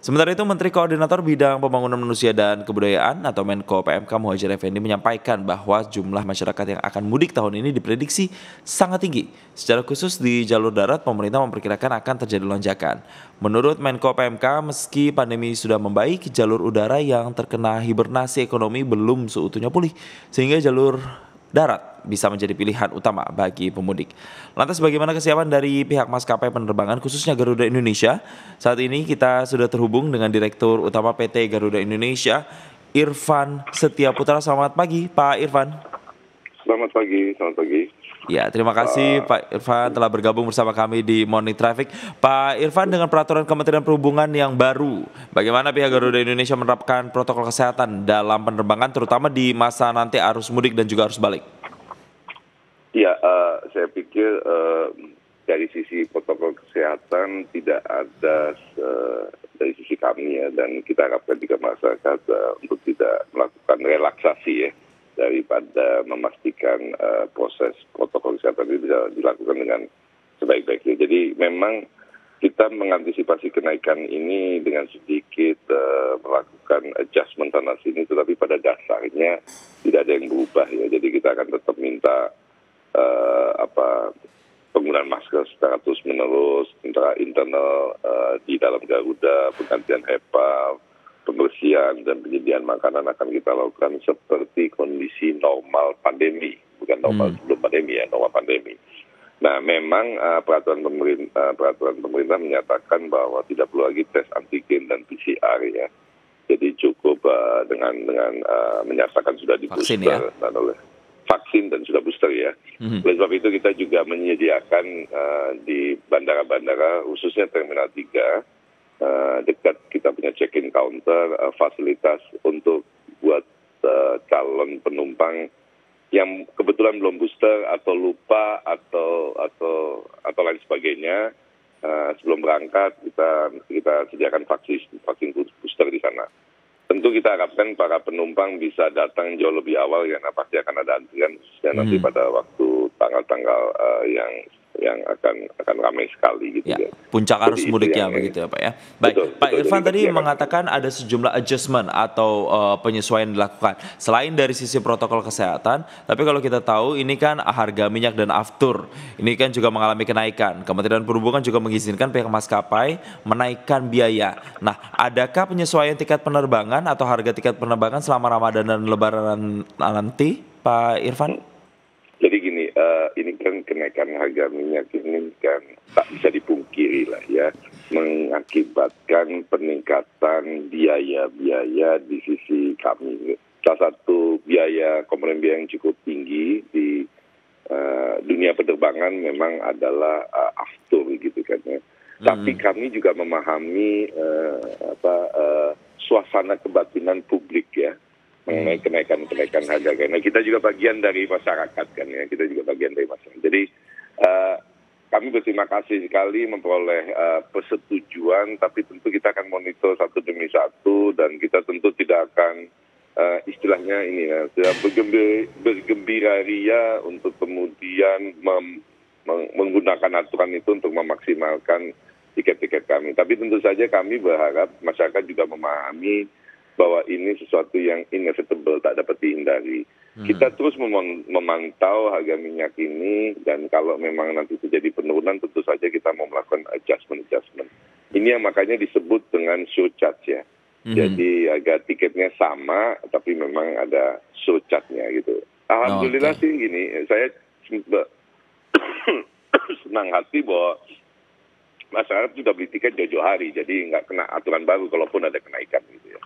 Sementara itu, Menteri Koordinator Bidang Pembangunan Manusia dan Kebudayaan atau Menko PMK Muhadjir Effendi menyampaikan bahwa jumlah masyarakat yang akan mudik tahun ini diprediksi sangat tinggi. Secara khusus di jalur darat, pemerintah memperkirakan akan terjadi lonjakan. Menurut Menko PMK, meski pandemi sudah membaik, jalur udara yang terkena hibernasi ekonomi belum seutuhnya pulih, sehingga jalur darat bisa menjadi pilihan utama bagi pemudik. Lantas bagaimana kesiapan dari pihak maskapai penerbangan khususnya Garuda Indonesia? Saat ini kita sudah terhubung dengan Direktur Utama PT Garuda Indonesia, Irfan Setiaputra. Selamat pagi, Pak Irfan. Selamat pagi. Ya, terima kasih Pak Irfan telah bergabung bersama kami di Morning Traffic. Pak Irfan, dengan peraturan Kementerian Perhubungan yang baru, bagaimana pihak Garuda Indonesia menerapkan protokol kesehatan dalam penerbangan terutama di masa nanti arus mudik dan juga arus balik? Ya, saya pikir dari sisi protokol kesehatan tidak ada dari sisi kami ya, dan kita harapkan juga masyarakat untuk tidak melakukan relaksasi ya, daripada memastikan proses protokol kesehatan itu bisa dilakukan dengan sebaik-baiknya. Jadi memang kita mengantisipasi kenaikan ini dengan sedikit melakukan adjustment sana sini, tetapi pada dasarnya tidak ada yang berubah ya. Jadi kita akan tetap minta penggunaan masker secara terus menerus, internal di dalam Garuda, penggantian HEPA, pembersihan dan penyediaan makanan akan kita lakukan seperti kondisi normal pandemi, bukan normal sebelum pandemi ya, normal pandemi. Nah, memang peraturan pemerintah menyatakan bahwa tidak perlu lagi tes antigen dan PCR ya. Jadi cukup dengan menyatakan sudah di booster oleh vaksin dan sudah booster ya. Oleh sebab itu kita juga menyediakan di bandara-bandara khususnya Terminal 3 dekat kita punya check-in counter fasilitas untuk buat calon penumpang yang kebetulan belum booster atau lupa atau lain sebagainya, sebelum berangkat kita sediakan vaksin booster di sana. Tentu kita harapkan para penumpang bisa datang jauh lebih awal karena pasti akan ada antrian khususnya nanti pada waktu tanggal-tanggal yang akan ramai sekali gitu ya. Puncak arus mudiknya begitu ya Pak ya. Baik, betul, Pak Irfan tadi mengatakan ada sejumlah adjustment atau penyesuaian dilakukan selain dari sisi protokol kesehatan, tapi kalau kita tahu ini kan harga minyak dan aftur ini kan juga mengalami kenaikan. Kementerian Perhubungan juga mengizinkan pihak maskapai menaikkan biaya. Nah, adakah penyesuaian tiket penerbangan atau harga tiket penerbangan selama Ramadan dan Lebaran nanti, Pak Irfan? Jadi gini, ini kan kenaikan harga minyak ini kan tak bisa dipungkiri lah ya, mengakibatkan peningkatan biaya-biaya di sisi kami. Salah satu komponen biaya yang cukup tinggi di dunia penerbangan memang adalah aftur gitu kan ya. Tapi kami juga memahami suasana kebatinan publik ya, mengenai kenaikan harga. Nah, kita juga bagian dari masyarakat kan ya, Jadi kami berterima kasih sekali memperoleh persetujuan, tapi tentu kita akan monitor satu demi satu dan kita tentu tidak akan istilahnya ini ya, bergembira ria untuk kemudian menggunakan aturan itu untuk memaksimalkan tiket-tiket kami. Tapi tentu saja kami berharap masyarakat juga memahami bahwa ini sesuatu yang inevitable, tak dapat dihindari. Kita terus memantau harga minyak ini, dan kalau memang nanti terjadi penurunan, tentu saja kita mau melakukan adjustment. Ini yang makanya disebut dengan surcharge ya. Jadi harga tiketnya sama, tapi memang ada surcharge-nya gitu. Alhamdulillah sih gini, saya senang hati bahwa masyarakat sudah beli tiket jauh-jauh hari, jadi nggak kena aturan baru kalaupun ada kenaikan gitu ya.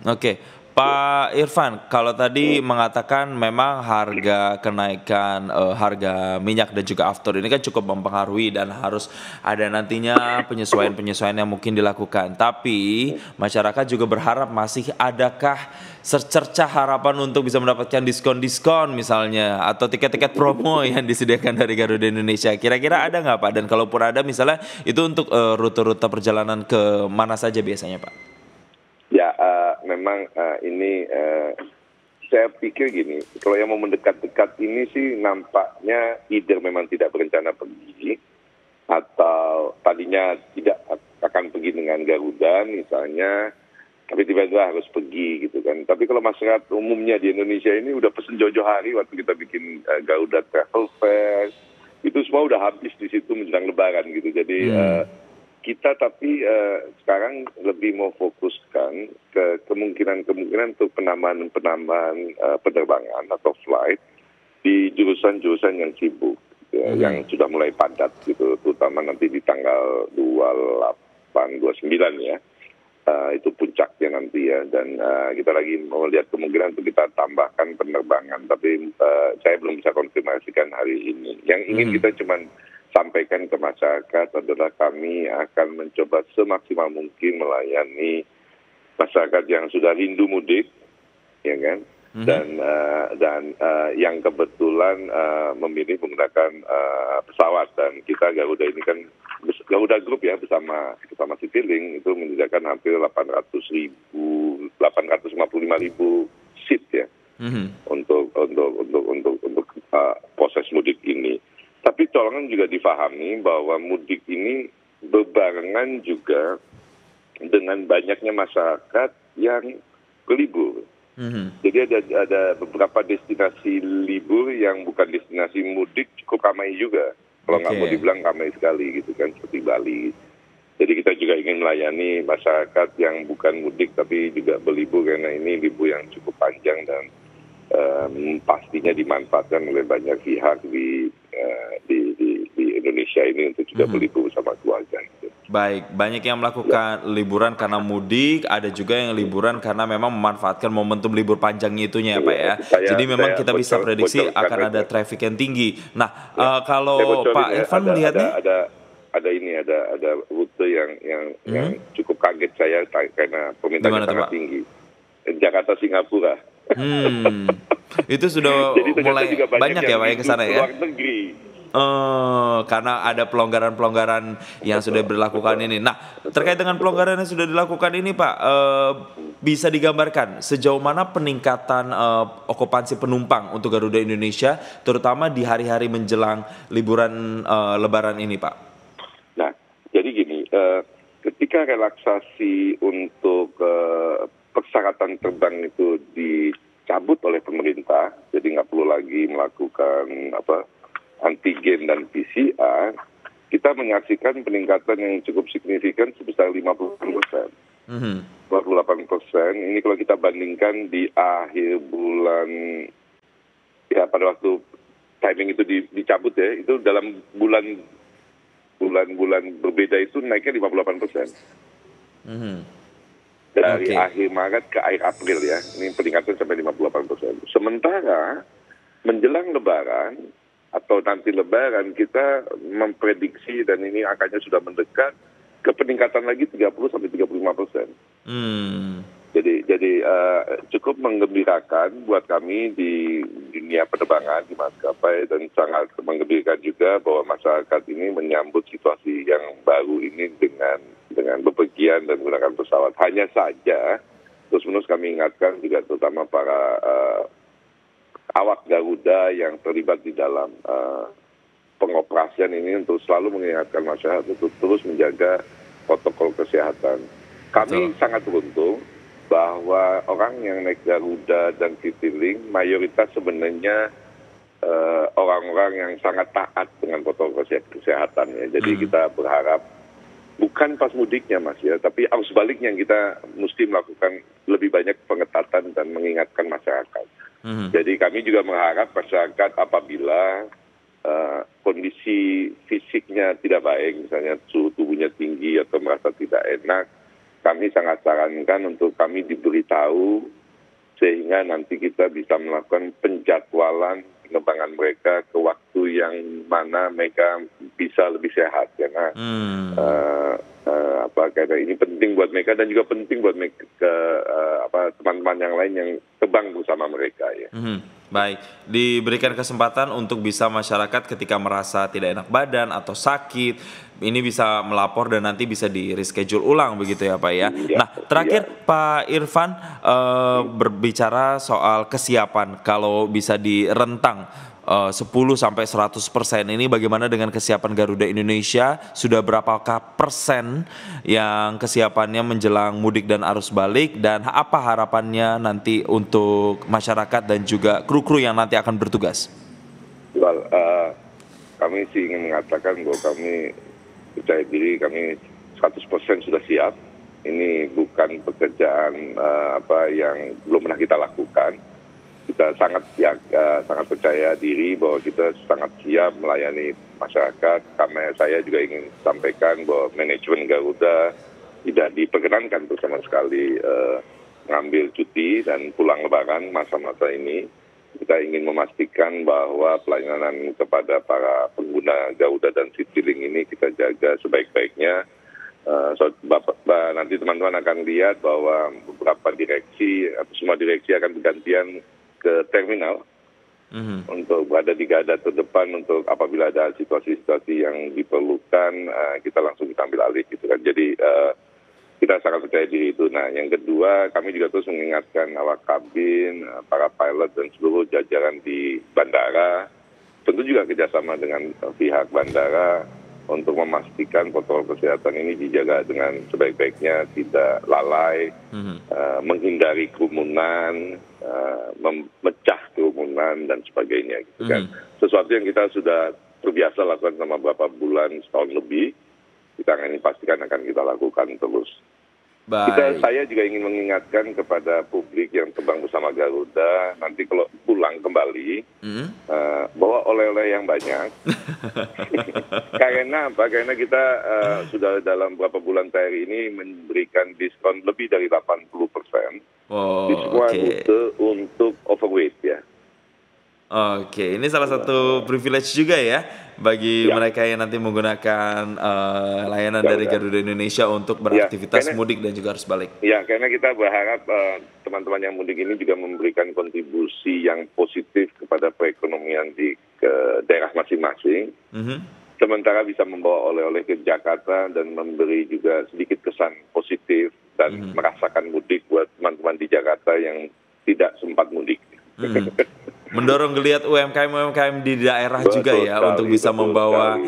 Oke. Pak Irfan, kalau tadi mengatakan memang harga kenaikan harga minyak dan juga aftur ini kan cukup mempengaruhi dan harus ada nantinya penyesuaian yang mungkin dilakukan. Tapi masyarakat juga berharap masih adakah secercah harapan untuk bisa mendapatkan diskon-diskon misalnya atau tiket-tiket promo yang disediakan dari Garuda Indonesia. Kira-kira ada nggak Pak? Dan kalaupun ada misalnya itu untuk rute-rute perjalanan ke mana saja biasanya Pak? Ya, memang ini saya pikir gini, kalau yang mau mendekat-dekat ini sih nampaknya either memang tidak berencana pergi atau tadinya tidak akan pergi dengan Garuda misalnya, tapi tiba-tiba harus pergi gitu kan. Tapi kalau masyarakat umumnya di Indonesia ini udah pesen jauh-jauh hari waktu kita bikin Garuda Travel Fair, itu semua udah habis di situ menjelang Lebaran gitu. Jadi kita tapi sekarang lebih mau fokuskan ke kemungkinan untuk penambahan penerbangan atau flight di jurusan-jurusan yang sibuk, yang sudah mulai padat gitu, terutama nanti di tanggal 28, 29 ya. Itu puncaknya nanti ya, dan kita lagi mau lihat kemungkinan untuk kita tambahkan penerbangan, tapi saya belum bisa konfirmasikan hari ini. Yang ingin kita cuman sampaikan ke masyarakat adalah kami akan mencoba semaksimal mungkin melayani masyarakat yang sudah rindu mudik, ya kan? Dan yang kebetulan memilih menggunakan pesawat, dan kita Garuda ini kan Garuda Group ya bersama Citylink itu menyediakan hampir 855.000 seat ya untuk proses mudik ini. Tapi tolong juga difahami bahwa mudik ini berbarengan juga dengan banyaknya masyarakat yang berlibur. Jadi ada beberapa destinasi libur yang bukan destinasi mudik cukup ramai juga. Kalau nggak mau dibilang ramai sekali gitu kan, seperti Bali. Jadi kita juga ingin melayani masyarakat yang bukan mudik tapi juga berlibur, karena ini libur yang cukup panjang dan pastinya dimanfaatkan oleh banyak pihak di Indonesia ini untuk juga berlibur bersama keluarga. Gitu. Baik, banyak yang melakukan liburan karena mudik, ada juga yang liburan karena memang memanfaatkan momentum libur panjangnya itunya ya Pak ya. Jadi memang kita bisa prediksi akan ada traffic yang tinggi. Nah, kalau Pak Irfan melihatnya ada rute yang cukup kaget saya karena permintaannya sangat tinggi. Jakarta Singapura. Itu sudah mulai banyak ya Pak yang ke sana ya. Luar negeri. Karena ada pelonggaran-pelonggaran yang sudah dilakukan ini. Nah, terkait dengan pelonggaran yang sudah dilakukan ini Pak, bisa digambarkan sejauh mana peningkatan okupansi penumpang untuk Garuda Indonesia, terutama di hari-hari menjelang liburan Lebaran ini Pak? Nah, jadi gini, ketika relaksasi untuk persyaratan terbang itu dicabut oleh pemerintah, jadi nggak perlu lagi melakukan antigen dan PCR, kita menyaksikan peningkatan yang cukup signifikan sebesar 50%. 28%. Ini kalau kita bandingkan di akhir bulan, ya pada waktu timing itu dicabut ya, itu dalam bulan-bulan berbeda itu naiknya 58%. Dari akhir Maret ke akhir April ya, ini peningkatan sampai 58%. Sementara menjelang Lebaran, atau nanti Lebaran kita memprediksi, dan ini angkanya sudah mendekat ke peningkatan lagi 30-35%. Jadi cukup menggembirakan buat kami di dunia penerbangan di maskapai, dan sangat menggembirakan juga bahwa masyarakat ini menyambut situasi yang baru ini dengan bepergian dan menggunakan pesawat. Hanya saja terus-menerus kami ingatkan juga terutama para awak Garuda yang terlibat di dalam pengoperasian ini untuk selalu mengingatkan masyarakat untuk terus menjaga protokol kesehatan. Kami sangat beruntung bahwa orang yang naik Garuda dan Citylink mayoritas sebenarnya orang-orang yang sangat taat dengan protokol kesehatan ya. Jadi kita berharap bukan pas mudiknya Mas ya, tapi arus baliknya yang kita mesti melakukan lebih banyak pengetatan dan mengingatkan masyarakat. Jadi kami juga mengharap masyarakat apabila kondisi fisiknya tidak baik, misalnya suhu tubuhnya tinggi atau merasa tidak enak, kami sangat sarankan untuk kami diberitahu sehingga nanti kita bisa melakukan penjadwalan penerbangan mereka ke waktu yang mana mereka bisa lebih sehat, karena karena ini penting buat mereka dan juga penting buat mereka, teman-teman yang lain yang terbang bersama mereka ya. Baik, diberikan kesempatan untuk bisa masyarakat ketika merasa tidak enak badan atau sakit, ini bisa melapor dan nanti bisa di reschedule ulang begitu ya Pak ya. Iya, Nah terakhir iya. Pak Irfan berbicara soal kesiapan kalau bisa direntang 10 sampai 100% ini bagaimana dengan kesiapan Garuda Indonesia? Sudah berapakah persen yang kesiapannya menjelang mudik dan arus balik, dan apa harapannya nanti untuk masyarakat dan juga kru-kru yang nanti akan bertugas? Well, kami sih ingin mengatakan bahwa kami percaya diri, kami 100% sudah siap. Ini bukan pekerjaan yang belum pernah kita lakukan. Kita sangat percaya diri bahwa kita sangat siap melayani masyarakat. Karena saya juga ingin sampaikan bahwa manajemen Garuda tidak diperkenankan untuk sama sekali mengambil cuti dan pulang lebaran masa-masa ini. Kita ingin memastikan bahwa pelayanan kepada para pengguna Garuda dan Citylink ini kita jaga sebaik-baiknya. Nanti teman-teman akan lihat bahwa beberapa direksi atau semua direksi akan bergantian ke terminal untuk berada di garda terdepan untuk apabila ada situasi-situasi yang diperlukan kita langsung kita ambil alih gitu kan. Jadi kita sangat percaya diri itu. Nah, yang kedua, kami juga terus mengingatkan awak kabin, para pilot dan seluruh jajaran di bandara, tentu juga kerjasama dengan pihak bandara untuk memastikan protokol kesehatan ini dijaga dengan sebaik-baiknya, tidak lalai, menghindari kerumunan, memecah kerumunan dan sebagainya gitu kan. Sesuatu yang kita sudah terbiasa lakukan selama beberapa bulan, setahun lebih, kita akan pastikan akan kita lakukan terus. Saya juga ingin mengingatkan kepada publik yang terbang bersama Garuda, nanti kalau pulang kembali, bawa oleh-oleh yang banyak. Karena apa? Karena kita sudah dalam beberapa bulan terakhir ini memberikan diskon lebih dari 80% di semua rute untuk overweight ya. Oke, ini salah satu privilege juga ya bagi mereka yang nanti menggunakan layanan dari Garuda Indonesia untuk beraktivitas mudik dan juga harus balik. Ya, karena kita berharap teman-teman yang mudik ini juga memberikan kontribusi yang positif kepada perekonomian di daerah masing-masing. Sementara bisa membawa oleh-oleh ke Jakarta dan memberi juga sedikit kesan positif dan merasakan mudik buat teman-teman di Jakarta yang tidak sempat mudik. Mendorong geliat UMKM di daerah juga ya untuk bisa membawa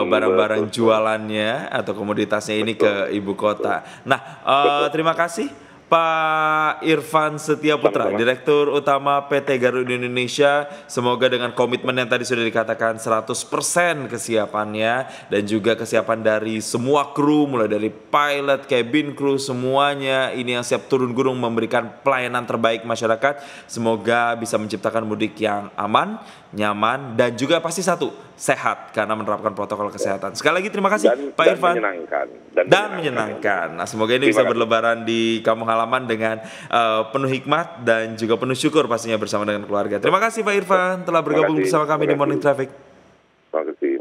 barang-barang jualannya atau komoditasnya ini ke ibu kota. Nah, terima kasih Pak Irfan Setiaputra, Direktur Utama PT Garuda Indonesia. Semoga dengan komitmen yang tadi sudah dikatakan 100% kesiapannya dan juga kesiapan dari semua kru, mulai dari pilot, cabin crew, semuanya ini yang siap turun gunung memberikan pelayanan terbaik masyarakat. Semoga bisa menciptakan mudik yang aman, nyaman, dan juga pasti sehat karena menerapkan protokol kesehatan. Sekali lagi terima kasih Pak Irfan. Dan menyenangkan. Nah, semoga ini bisa berlebaran di kampung halaman dengan penuh hikmat dan juga penuh syukur pastinya bersama dengan keluarga. Terima kasih Pak Irfan telah bergabung bersama kami di Morning Traffic. Terima kasih.